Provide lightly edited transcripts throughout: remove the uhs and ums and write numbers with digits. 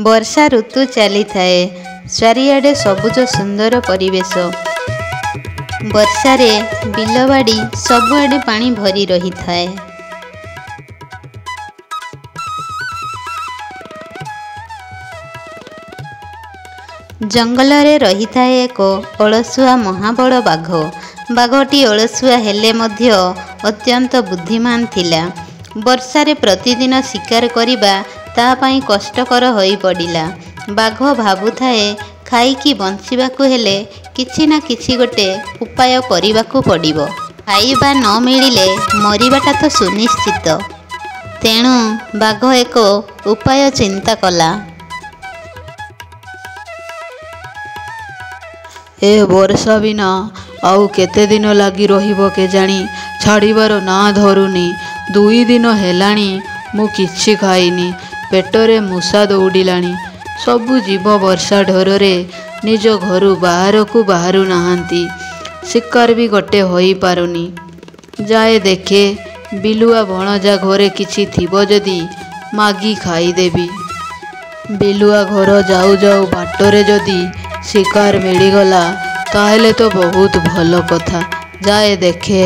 वर्षा ऋतु चली थाए। चारिआडे सबुज सुंदर परिवेश। वर्षारे बिलबाड़ी सबुआडे पानी भरी रही थाए। जंगल रे रही थाए एक अलसुआ महाबड़ बाघ। बाघटी अलसुआ हेले मध्य अत्यंत बुद्धिमान थिला। वर्षारे प्रतिदिन शिकार करिबा ता पाई कष्टकर होई पड़िला। बाघ भाबुथाए खाइकी बंचिबाकू हेले किछि ना किछि गोटे उपाय करिबाकू पड़िबो। खाइबा न मिलिले मरिबाटा तो सुनिश्चित। तेणु बाघ एक उपाय चिंता कला। ए वर्षा बिना आउ केते दिन लगी रहिबो केजाणी, छाड़ीबार ना धरुनी। 2 दिन हेलाणी मु किछि खाइनी। पेटरे मूषा दौड़िलाणी। सबु जीव वर्षा ढोरे निज घरु बाहरकू बाहरु नाहांती। शिकार भी गोटे होई पारुनी। जाए देखे बिलुआ भणजा घरे किछि थिबो जदि मागी खाईदेवी। बिलुआ घर जाऊ जाऊ बाटरे जदि शिकार मिलीगला ताहले तो बहुत भल कथा। जाए देखे।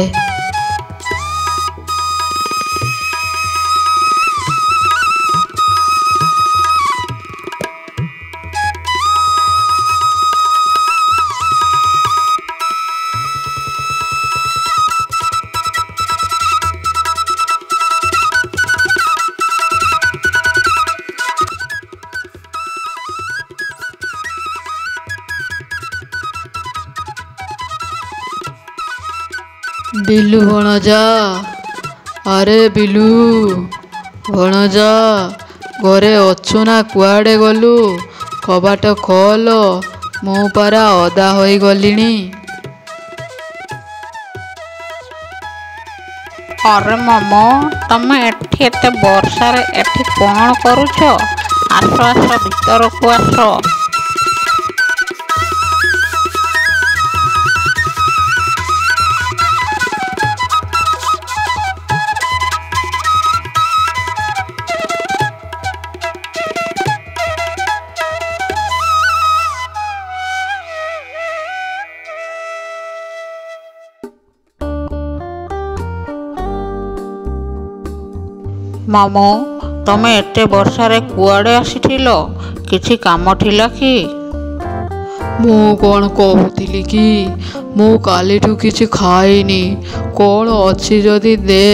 बिलु भणजा, अरे बिलु भणजा, घरे अच्छु ना कुआडे गलु? कबाट खोल, मु पारा अदा होई गलिनी। अरे मामा, तमे एठी एते वर्षारे एठी कौन करूछ? आस आस भीतर को आस। मामो, तमे एते वर्षारे कुआडे आसीथिलो? किछि काम थिला कि? मु कौन कहूतिली कि मु कालीठू किछि खाइनी। कौन अच्छी जदि दे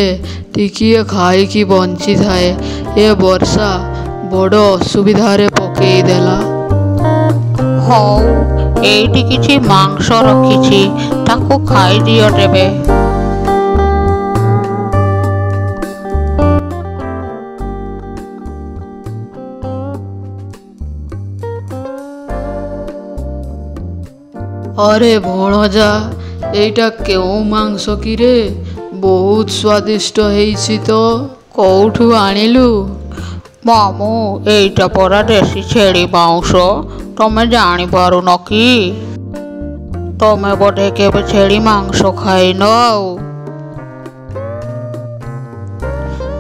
टिकिए खाइकी बंची थाए। ए वर्षा बड़ असुविधारे पकेई देला। हौ, एइठी किछि मांस रखिछि, ताको खाई दियो देबे। अरे भणजा, एइटा केउ मांस कि रे? बहुत स्वादिष्ट हेइछि तो। कोठू आनिलु? मामू, एइटा परा देसी छेड़ी मांस। तमे जानी पारुन कि? तमे बोधे केबे छेड़ी मांस खाइनो।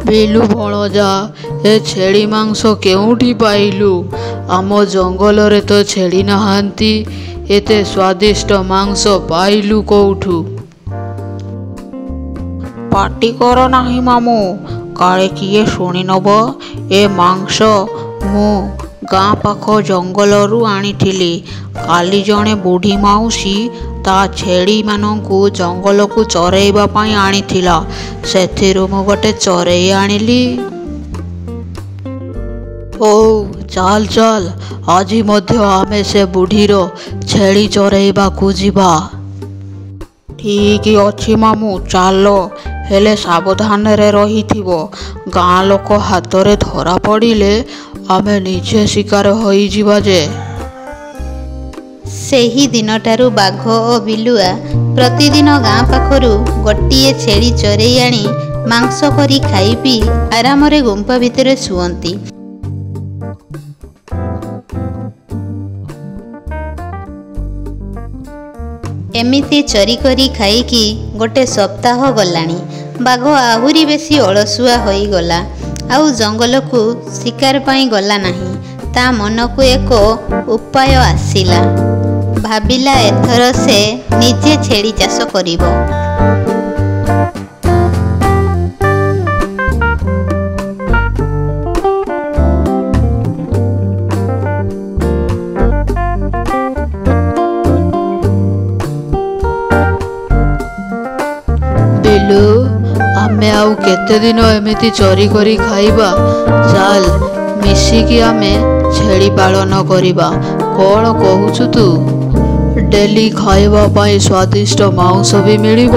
बिलु भणजा, ए छेड़ी मांस केउठी पाइलु? आम जंगल रे तो छेड़ी नहांती। एते स्वादिष्ट मांस पाइलु कोठू? पार्टी करो नाही मामू, काले किए शुणी नब। ए मांस मु गाँ पाख जंगलरू आनिथिली। काली जणे बुढ़ी माउसी ता छेड़ी मानंकु जंगल को चरेइबा पाई आनिथिला। सेथिरु मु गोटे चरेई आनिली। ओ चाल चाल, आज मध्य आमे से बुढ़ीर छेड़ी चरेइबाकू जिबा। ठीक अछि मामू, चालो। हेले सावधान रे रहिथिबो। गाँ लोक हाथ रे धरा पड़िले आमे निजे शिकार होई जिबा जे। सेही दिनटारू बाघ और बिलुआ प्रतिदिन गाँ पाखरू गोटिए छेड़ी चरेई आनी मांस करी खाई पी आराम रे गुंफा भितरे शुअंती। एमिति चरी करी खाइकी गोटे सप्ताह गलानी। बाघ आहुरी बेसी अलसुआ होई गला। आउ जंगल को शिकार पाई गला नहीं। ତା ମନକୁ ଏକ ଉପାୟ ଆସିଲା। ଭାବିଲା ଏଥର ସେ ନିଜେ ଛେଳି ଚାଷ କରିବ। ବିଲୁ, ଆମେ ଆଉ କେତେ ଦିନ ଏମିତି ଚୋରି କରି ଖାଇବା? ଚାଲ ମିଶିକି ଆମେ ଛେଳି ପାଳନ କରିବା। କ'ଣ କହୁଛୁ ତୁ? ଡେଲି ଖାଇବା ପାଇଁ ସ୍ୱାଦିଷ୍ଟ ମାଂସ ବି ମିଳିବ।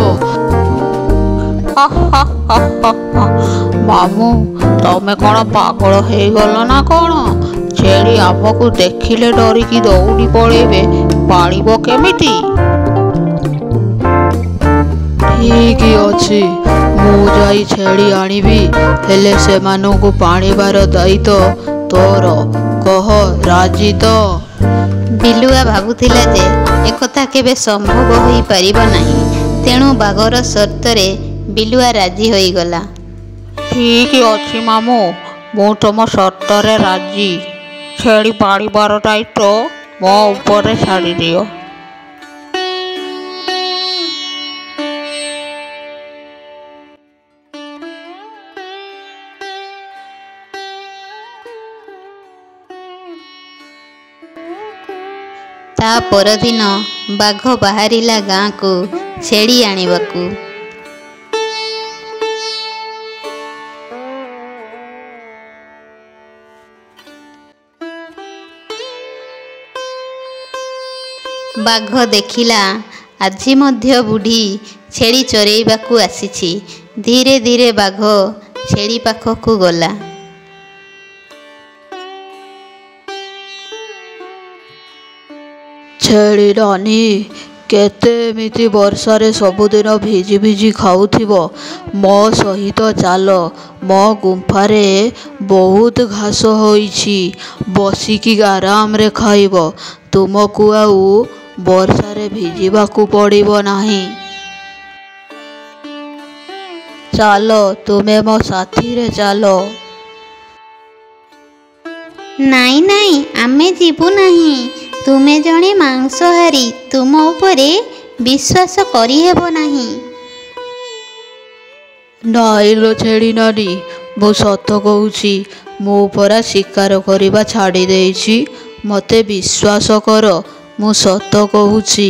ମାମୁଁ, ତମେ କ'ଣ ପାଗଳ ହେଇଗଲ ନା କ'ଣ? ଛେଳି ଆମକୁ ଦେଖିଲେ ଡରିକି ଦୌଡ଼ି ପଳେଇବେ, ପାଳିବ କେମିତି? ଠିକ୍ ଅଛି, ମୁଁ ଯାଇ ଛେଳି ଆଣିବି, ହେଲେ ସେମାନଙ୍କୁ ପାଳିବାର ଦାୟିତ୍ୱ ତୋର। କହ, ରାଜି ତ? ବିଲୁଆ ଭାବୁଥିଲା ଯେ ଏକଥା କେବେ ସମ୍ଭବ ହୋଇପାରିବ ନାହିଁ। ତେଣୁ ବାଘର ସର୍ତ୍ତରେ ବିଲୁଆ ରାଜି ହୋଇଗଲା। ଠିକ୍ ଅଛି ମାମୁଁ, ମୁଁ ତୁମ ସର୍ତ୍ତରେ ରାଜି। ଛେଳି ପାଳିବାର ଦାୟିତ୍ୱ ମୋ ଉପରେ ଛାଡ଼ିଦିଅ। ତା ପରଦିନ ବାଘ ବାହାରିଲା ଗାଁକୁ ଛେଳି ଆଣିବାକୁ। ବାଘ ଦେଖିଲା ଆଜି ମଧ୍ୟ ବୁଢ଼ୀ ଛେଳି ଚରେଇବାକୁ ଆସିଛି। ଧୀରେ ଧୀରେ ବାଘ ଛେଳି ପାଖକୁ ଗଲା। ଛେଳି ରାନୀ, କେତେ ଏମିତି ବର୍ଷାରେ ସବୁଦିନ ଭିଜି ଭିଜି ଖାଉଥିବ? ମୋ ସହିତ ଚାଲ, ମୋ ଗୁମ୍ଫାରେ ବହୁତ ଘାସ ହୋଇଛି, ବସିକି ଆରାମରେ ଖାଇବ। ତୁମକୁ ଆଉ ବର୍ଷାରେ ଭିଜିବାକୁ ପଡ଼ିବ ନାହିଁ। ଚାଲ, ତୁମେ ମୋ ସାଥିରେ ଚାଲ। ନାଇଁ ନାଇଁ, ଆମେ ଯିବୁ ନାହିଁ। ତୁମେ ଜଣେ ମାଂସହାରୀ, ତୁମ ଉପରେ ବିଶ୍ୱାସ କରିହେବ ନାହିଁ। ନାଇଁ ଲୋ ଛେଳି ନାନୀ, ମୁଁ ସତ କହୁଛି, ମୁଁ ପରା ଶିକାର କରିବା ଛାଡ଼ି ଦେଇଛି। ମୋତେ ବିଶ୍ୱାସ କର, ମୁଁ ସତ କହୁଛି।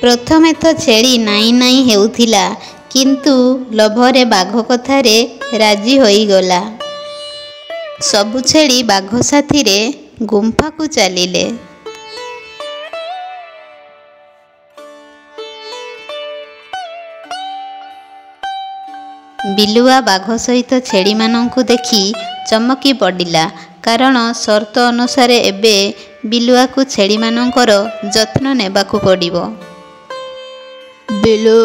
ପ୍ରଥମେ ତ ଛେଳି ନାଇଁ ନାଇଁ ହେଉଥିଲା, କିନ୍ତୁ ଲୋଭରେ ବାଘ କଥାରେ ରାଜି ହୋଇଗଲା। ସବୁ ଛେଳି ବାଘ ସାଥିରେ ଗୁମ୍ଫାକୁ ଚାଲିଲେ। ବିଲୁଆ ବାଘ ସହିତ ଛେଳିମାନଙ୍କୁ ଦେଖି ଚମକି ପଡ଼ିଲା, କାରଣ ସର୍ତ୍ତ ଅନୁସାରେ ଏବେ ବିଲୁଆକୁ ଛେଳିମାନଙ୍କର ଯତ୍ନ ନେବାକୁ ପଡ଼ିବ। ବିଲୁ,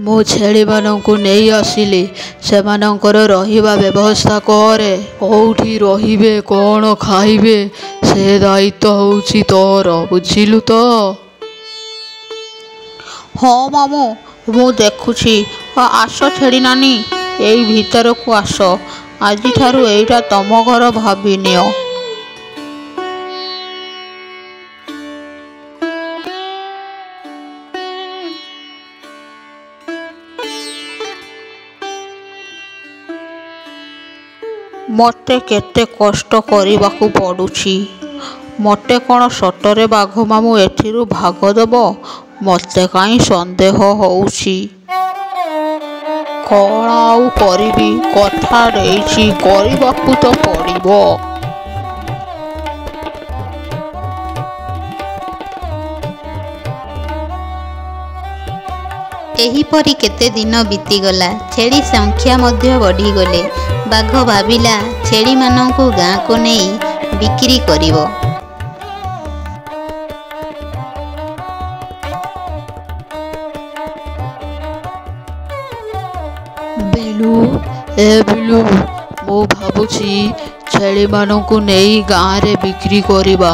ମୁଁ ଛେଳିମାନଙ୍କୁ ନେଇ ଆସିଲି, ସେମାନଙ୍କର ରହିବା ବ୍ୟବସ୍ଥା କରେ। କେଉଁଠି ରହିବେ, କ'ଣ ଖାଇବେ, ସେ ଦାୟିତ୍ୱ ହେଉଛି ତୋର, ବୁଝିଲୁ ତ? ହଁ ମାମୁଁ, ମୁଁ ଦେଖୁଛି। ଆସ ଛେଳି ନାନୀ, ଏଇ ଭିତରକୁ ଆସ। ଆଜିଠାରୁ ଏଇଟା ତମ ଘର ଭାବିନିଅ। ମୋତେ କେତେ କଷ୍ଟ କରିବାକୁ ପଡ଼ୁଛି। ମୋତେ କ'ଣ ସତରେ ବାଘ ମାମୁଁ ଏଥିରୁ ଭାଗ ଦେବ? ମୋତେ କାହିଁ ସନ୍ଦେହ ହେଉଛି। କ'ଣ ଆଉ କରିବି, କଥା ଦେଇଛି, କରିବାକୁ ତ ପଡ଼ିବ। ଏହିପରି କେତେ ଦିନ ବିତିଗଲା। ଛେଳି ସଂଖ୍ୟା ମଧ୍ୟ ବଢ଼ିଗଲେ। ବାଘ ଭାବିଲା ଛେଳିମାନଙ୍କୁ ଗାଁକୁ ନେଇ ବିକ୍ରି କରିବ। ବିଲୁ, ବିଲୁ, ମୁଁ ଭାବୁଛି ଛେଳିମାନଙ୍କୁ ନେଇ ଗାଁରେ ବିକ୍ରି କରିବା।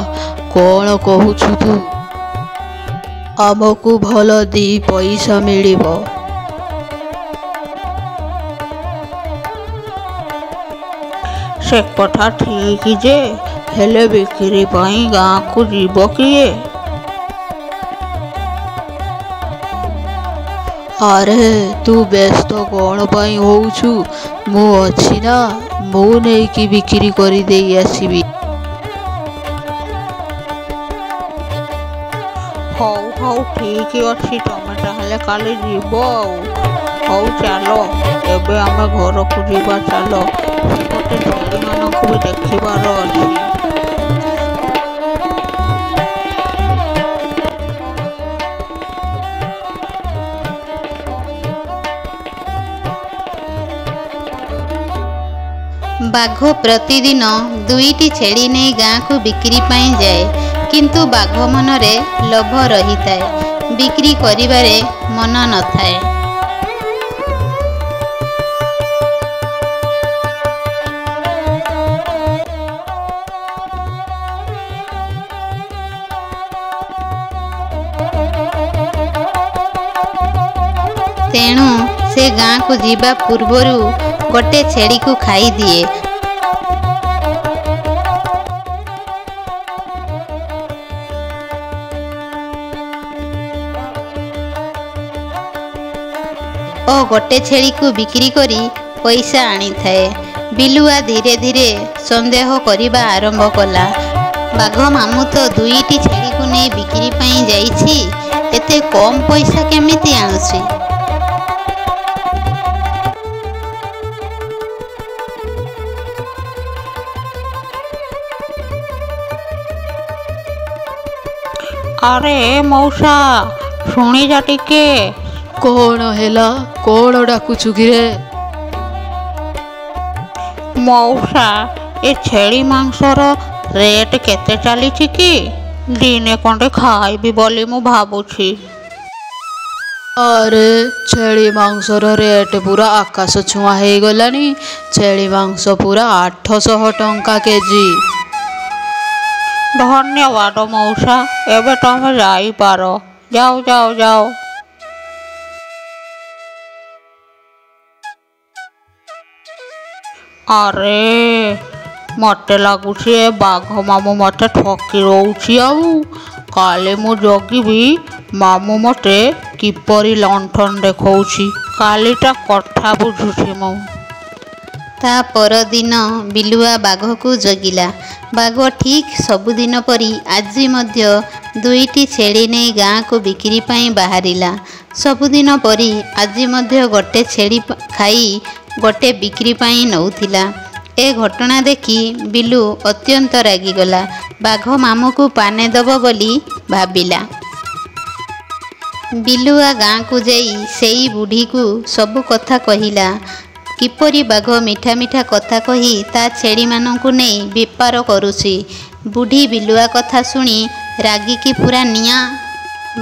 କ'ଣ କହୁଛୁ ତୁ? ଆମକୁ ଭଲ 2 ପଇସା ମିଳିବ। ସେ କଥା ଠିକ୍ ଯେ, ହେଲେ ବିକ୍ରି ପାଇଁ ଗାଁକୁ ଯିବ କିଏ? ଆରେ ତୁ ବ୍ୟସ୍ତ କ'ଣ ପାଇଁ ହଉଛୁ? ମୁଁ ଅଛି ନା, ମୁଁ ନେଇକି ବିକ୍ରି କରିଦେଇ ଆସିବି। ହଉ ହଉ ଠିକ୍ ଅଛି, ତମେ ତାହେଲେ କାଲି ଯିବ ଆଉ। ହଉ ଚାଲ ଏବେ ଆମେ ଘରକୁ ଯିବା, ଚାଲ। ସେପଟେ ଛେଳିମାନଙ୍କୁ ବି ଦେଖିବାର ଅଛି। ବାଘ ପ୍ରତିଦିନ 2ଟି ଛେଳି ନେଇ ଗାଁକୁ ବିକ୍ରି ପାଇଁ ଯାଏ, କିନ୍ତୁ ବାଘ ମନରେ ଲୋଭ ରହିଥାଏ, ବିକ୍ରି କରିବାରେ ମନ ନଥାଏ। ତେଣୁ ସେ ଗାଁକୁ ଯିବା ପୂର୍ବରୁ ଗୋଟେ ଛେଳିକୁ ଖାଇଦିଏ। ଓ ଗୋଟେ ଛେଳିକୁ ବିକ୍ରି କରି ପଇସା ଆଣିଥାଏ। ବିଲୁଆ ଧୀରେ ଧୀରେ ସନ୍ଦେହ କରିବା ଆରମ୍ଭ କଲା। ବାଘ ମାମୁଁ ତ 2ଟି ଛେଳିକୁ ନେଇ ବିକ୍ରି ପାଇଁ ଯାଇଛି, ଏତେ କମ୍ ପଇସା କେମିତି ଆଣୁଛି? ଆରେ ମଉସା ଶୁଣିଯା ଟିକେ। କ'ଣ ହେଲା? କ'ଣ ଡାକୁଛୁ କିରେ? ମଉସା ଏ ଛେଳି ମାଂସର ରେଟ୍ କେତେ ଚାଲିଛି କି? ଦିନେ ଖଣ୍ଡେ ଖାଇବି ବୋଲି ମୁଁ ଭାବୁଛି। ଆରେ ଛେଳି ମାଂସର ରେଟ୍ ପୁରା ଆକାଶ ଛୁଆଁ ହେଇଗଲାଣି। ଛେଳି ମାଂସ ପୁରା 800 ଟଙ୍କା କେଜି। ଧନ୍ୟବାଦ ମଉସା, ଏବେ ତମେ ଯାଇପାର। ଯାଅ ଯାଅ ଯାଅ। ଆରେ ମୋତେ ଲାଗୁଛି ଏ ବାଘ ମାମୁଁ ମୋତେ ଠକି ରହୁଛି। ଆଉ କାଲି ମୁଁ ଜଗିବି ମାମୁଁ ମୋତେ କିପରି ଲଣ୍ଠନ ଦେଖାଉଛି। କାଲିଟା କଥା ବୁଝୁଛି ମୁଁ। ତା ପରଦିନ ବିଲୁଆ ବାଘକୁ ଜଗିଲା। ବାଘ ଠିକ୍ ସବୁଦିନ ପରି ଆଜି ମଧ୍ୟ 2ଟି ଛେଳି ନେଇ ଗାଁକୁ ବିକ୍ରି ପାଇଁ ବାହାରିଲା। ସବୁଦିନ ପରି ଆଜି ମଧ୍ୟ ଗୋଟେ ଛେଳି ଖାଇ ଗୋଟେ ବିକ୍ରି ପାଇଁ ନେଉଥିଲା। ଏ ଘଟଣା ଦେଖି ବିଲୁ ଅତ୍ୟନ୍ତ ରାଗିଗଲା। ବାଘ ମାମୁଁକୁ ପାନେ ଦେବ ବୋଲି ଭାବିଲା। ବିଲୁଆ ଗାଁକୁ ଯାଇ ସେଇ ବୁଢ଼ୀକୁ ସବୁ କଥା କହିଲା। କିପରି ବାଘ ମିଠା ମିଠା କଥା କହି ତା ଛେଳିମାନଙ୍କୁ ନେଇ ବେପାର କରୁଛି। ବୁଢ଼ୀ ବିଲୁଆ କଥା ଶୁଣି ରାଗିକି ପୁରା ନିଆଁ।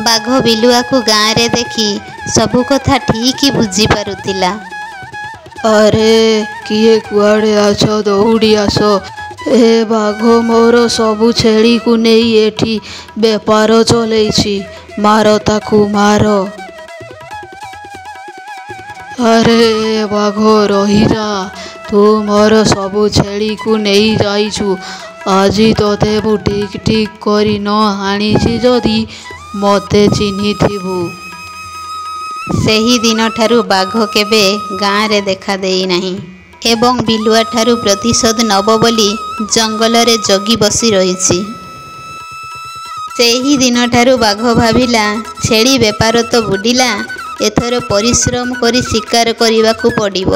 ବାଘ ବିଲୁଆକୁ ଗାଁରେ ଦେଖି ସବୁ କଥା ଠିକ୍ ବୁଝିପାରୁଥିଲା। ଆରେ କିଏ କୁଆଡ଼େ ଆସ, ଦୌଡ଼ି ଆସ। ଏ ବାଘ ମୋର ସବୁ ଛେଳିକୁ ନେଇ ଏଠି ବେପାର ଚଲେଇଛି। ମାର ତାକୁ, ମାର। ଆରେ ବାଘ ରହିଯା, ତୁ ମୋର ସବୁ ଛେଳିକୁ ନେଇ ଯାଇଛୁ। ଆଜି ତୋତେ ମୁଁ ଠିକ୍ ଠିକ୍ କରି ନ ଆଣିଛି ଯଦି ମୋତେ ଚିହ୍ନିଥିବୁ। ସେହି ଦିନଠାରୁ ବାଘ କେବେ ଗାଁରେ ଦେଖା ଦେଇନାହିଁ ଏବଂ ବିଲୁଆଠାରୁ ପ୍ରତିଶୋଧ ନେବ ବୋଲି ଜଙ୍ଗଲରେ ଜଗି ବସି ରହିଛି। ସେହି ଦିନଠାରୁ ବାଘ ଭାବିଲା, ଛେଳି ବେପାର ତ ବୁଡ଼ିଲା, ଏଥର ପରିଶ୍ରମ କରି ଶିକାର କରିବାକୁ ପଡ଼ିବ।